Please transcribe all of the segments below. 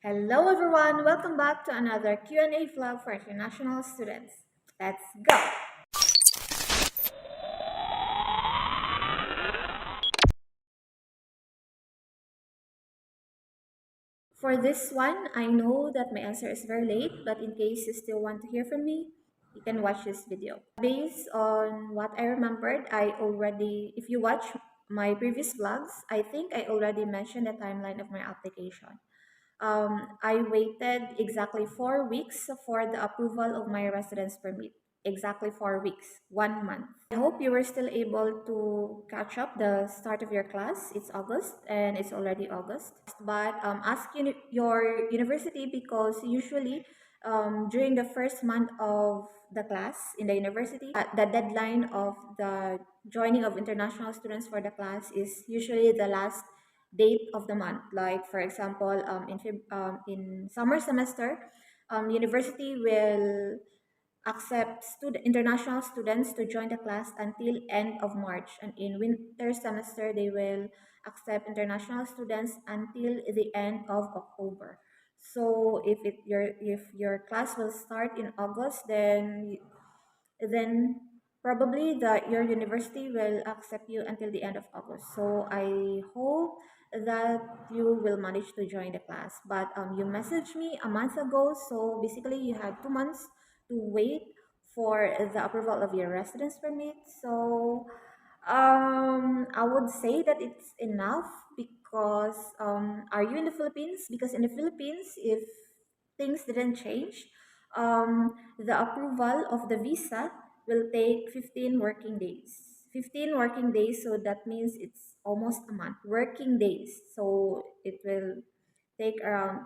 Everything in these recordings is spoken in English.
Hello everyone, welcome back to another Q&A vlog for international students. Let's go! For this one, I know that my answer is very late, but in case you still want to hear from me, you can watch this video. Based on what I remembered, if you watch my previous vlogs, I think I already mentioned the timeline of my application. I waited exactly 4 weeks for the approval of my residence permit. Exactly 4 weeks, 1 month. I hope you were still able to catch up the start of your class. It's August and it's already August. But ask your university because usually during the first month of the class in the university, the deadline of the joining of international students for the class is usually the last date of the month. Like for example, in summer semester, university will accept international students to join the class until end of March, and in winter semester they will accept international students until the end of October. So if your class will start in August, then probably your university will accept you until the end of August. So I hope that you will manage to join the class. But you messaged me a month ago, so basically you had 2 months to wait for the approval of your residence permit. So I would say that it's enough because are you in the Philippines? Because in the Philippines, if things didn't change, the approval of the visa will take 15 working days. 15 working days, so that means it's almost a month. Working days, so it will take around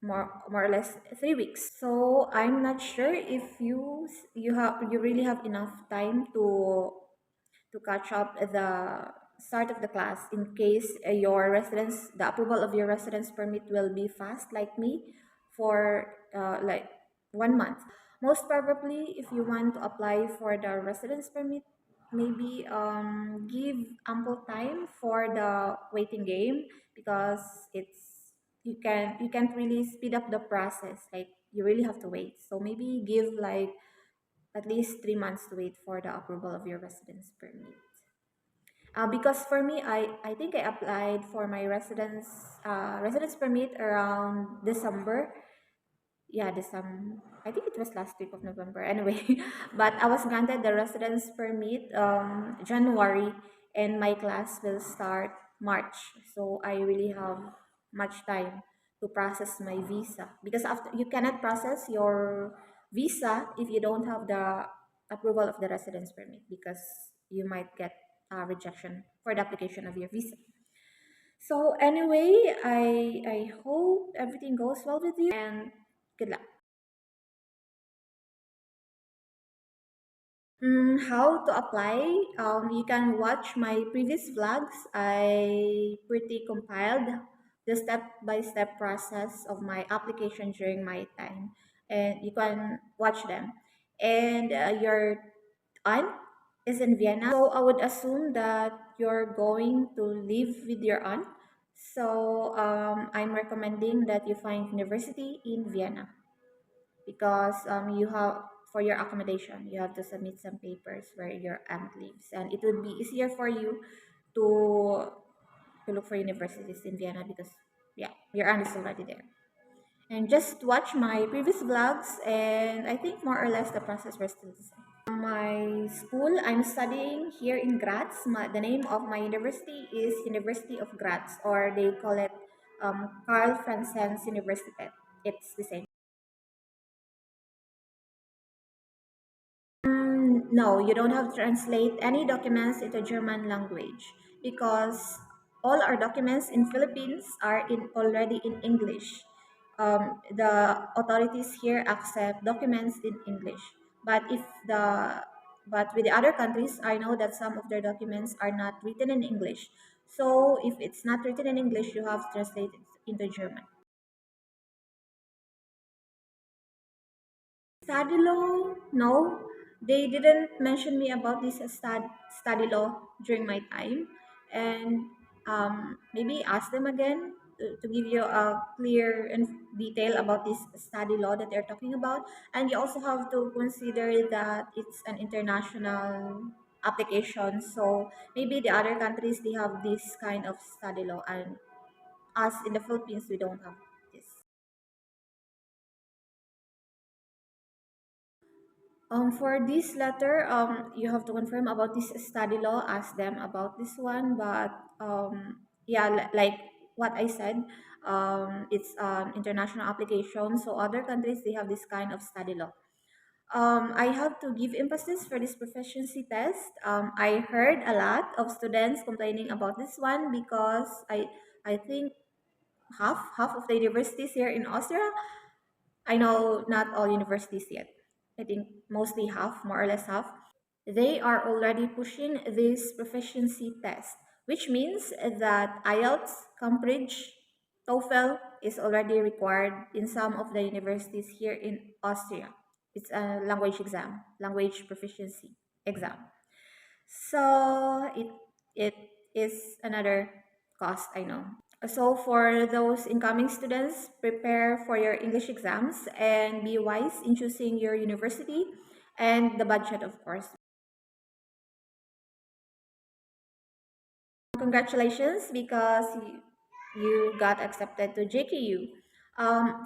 more or less 3 weeks. So I'm not sure if you really have enough time to catch up at the start of the class in case the approval of your residence permit will be fast like me for like 1 month. Most probably, if you want to apply for the residence permit, maybe give ample time for the waiting game because you can't really speed up the process, like you really have to wait. So maybe give like at least 3 months to wait for the approval of your residence permit. Because for me, I think I applied for my residence permit around December. Yeah, December. I think it was last week of November. Anyway, but I was granted the residence permit January, and my class will start March. So I really have much time to process my visa because after you cannot process your visa if you don't have the approval of the residence permit because you might get a rejection for the application of your visa. So anyway, I hope everything goes well with you and good luck. How to apply? You can watch my previous vlogs. I pretty compiled the step-by-step process of my application during my time, and you can watch them. And your aunt is in Vienna, so I would assume that you're going to live with your aunt. So I'm recommending that you find university in Vienna because you have for your accommodation you have to submit some papers where your aunt lives, and it would be easier for you to to look for universities in Vienna because yeah, your aunt is already there. And just watch my previous vlogs, and I think more or less the process was still the same. My school, I'm studying here in Graz. The name of my university is University of Graz, or they call it Karl Franzens Universität. It's the same. No, you don't have to translate any documents into German language because all our documents in Philippines are already in English. The authorities here accept documents in English, but but with the other countries, I know that some of their documents are not written in English. So if it's not written in English, you have to translate it into German. Study law? No, they didn't mention me about this study law during my time, and maybe ask them again. to give you a clear and detail about this study law that they're talking about. And you also have to consider that it's an international application. So maybe the other countries they have this kind of study law, and us in the Philippines we don't have this. For this letter, you have to confirm about this study law. Ask them about this one. But yeah, like what I said, it's an international application. So other countries they have this kind of study law. I have to give emphasis for this proficiency test. I heard a lot of students complaining about this one because I think half of the universities here in Austria. I know not all universities yet. I think mostly half, more or less half. They are already pushing this proficiency test, which means that IELTS, Cambridge, TOEFL is already required in some of the universities here in Austria. It's a language exam, language proficiency exam. So it is another cost, I know. So for those incoming students, prepare for your English exams and be wise in choosing your university and the budget, of course. Congratulations because you got accepted to JKU.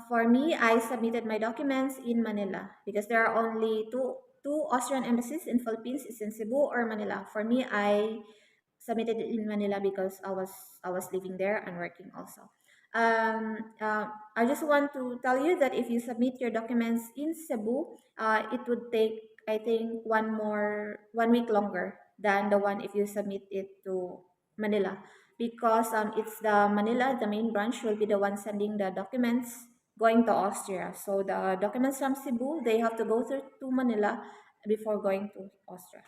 For me, I submitted my documents in Manila because there are only two Austrian embassies in Philippines. It's in Cebu or Manila. For me, I submitted it in Manila because I was living there and working also. I just want to tell you that if you submit your documents in Cebu, it would take I think 1 week longer than the one if you submit it to Manila because it's the Manila, the main branch will be the one sending the documents going to Austria. So the documents from Cebu they have to go through to Manila before going to Austria.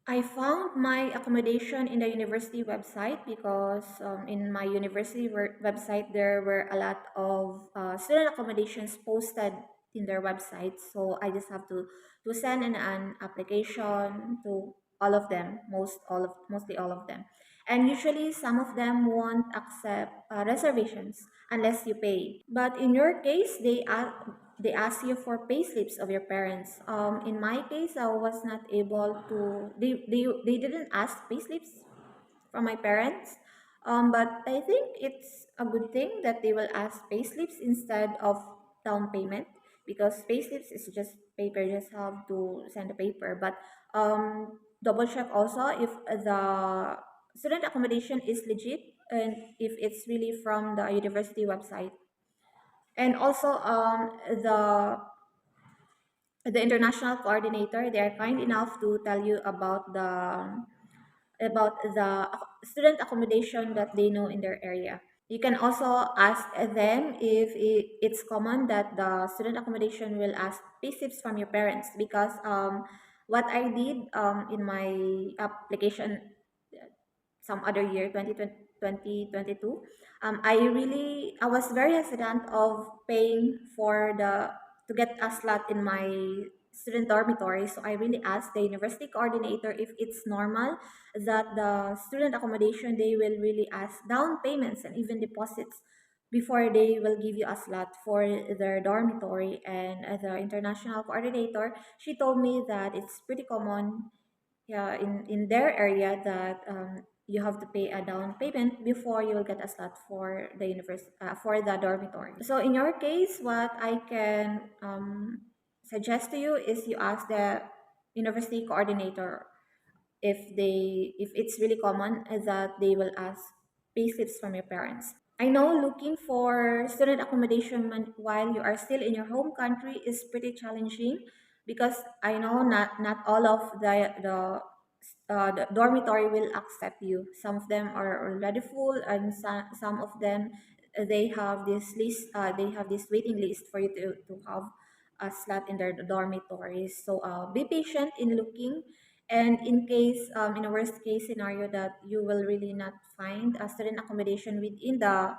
I found my accommodation in the university website because in my university website there were a lot of student accommodations posted in their website. So I just have to send an application to all of them, mostly all of them. And usually some of them won't accept reservations unless you pay. But in your case, they ask you for pay slips of your parents. In my case, I was not able to. They didn't ask pay slips from my parents. But I think it's a good thing that they will ask pay slips instead of down payment because pay slips is just paper. You just have to send the paper. But double check also if the student accommodation is legit and if it's really from the university website. And also the international coordinator they are kind enough to tell you about the student accommodation that they know in their area. You can also ask them if it's common that the student accommodation will ask pay slips from your parents because what I did in my application some other year 2022 I was very hesitant of paying for the to get a slot in my student dormitory, so I really asked the university coordinator if it's normal that the student accommodation they will really ask down payments and even deposits before they will give you a slot for their dormitory. And the international coordinator she told me that it's pretty common, yeah, in their area that you have to pay a down payment before you will get a slot for the for the dormitory. So in your case, what I can suggest to you is you ask the university coordinator if it's really common that they will ask pay slips from your parents. I know looking for student accommodation while you are still in your home country is pretty challenging because I know not all of the dormitory will accept you. Some of them are already full, and some of them they have this list. They have this waiting list for you to have a slot in their dormitories. So be patient in looking. And in case, in a worst case scenario that you will really not find a student accommodation within the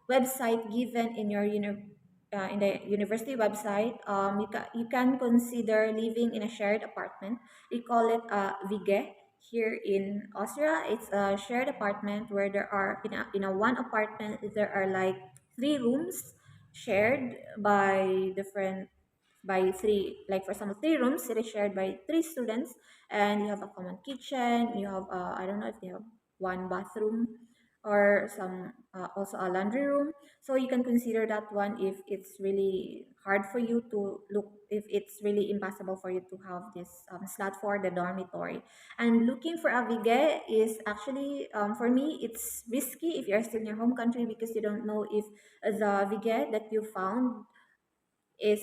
website given in your in the university website, you can consider living in a shared apartment. We call it vige. here in Austria. It's a shared apartment where there are in a one apartment there are like three rooms shared by different by three, like for example three rooms, it is shared by three students, and you have a common kitchen, you have I don't know if they have one bathroom or some also a laundry room. So you can consider that one if it's really hard for you to look, if it's really impossible for you to have this slot for the dormitory. And looking for a vige is actually for me it's risky if you're still in your home country, because you don't know if the vige that you found is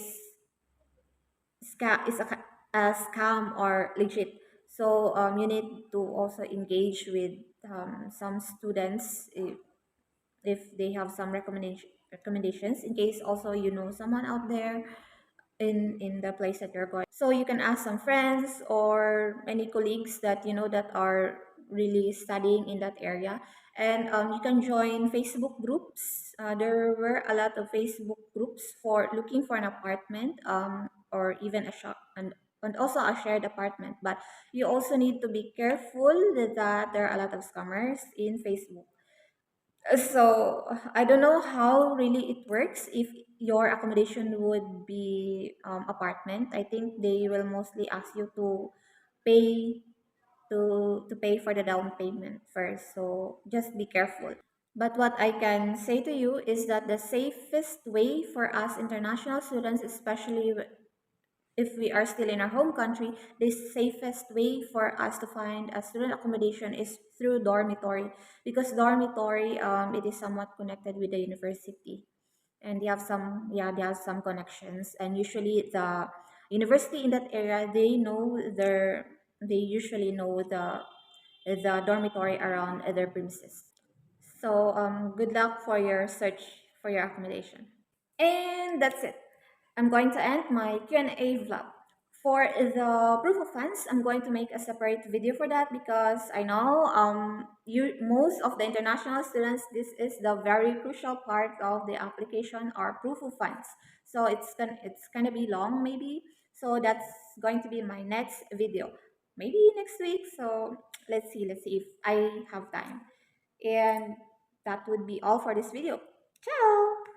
a scam or legit. So you need to also engage with some students if they have some recommendations, in case also you know someone out there in the place that you're going. So you can ask some friends or any colleagues that you know that are really studying in that area. And you can join Facebook groups. There were a lot of Facebook groups for looking for an apartment, or even a shop, and also a shared apartment. But you also need to be careful that there are a lot of scammers in Facebook. So I don't know how really it works if your accommodation would be apartment. I think they will mostly ask you to pay to pay for the down payment first. So just be careful. But what I can say to you is that the safest way for us international students, especially if we are still in our home country, the safest way for us to find a student accommodation is through dormitory, because dormitory it is somewhat connected with the university, and they have some connections, and usually the university in that area they usually know the dormitory around their premises. So good luck for your search for your accommodation. And that's it. I'm going to end my Q&A vlog. For the proof of funds, I'm going to make a separate video for that, because I know you most of the international students, this is the very crucial part of the application or proof of funds. So it's gonna be long maybe. So that's going to be my next video, maybe next week. So let's see if I have time. And that would be all for this video. Ciao.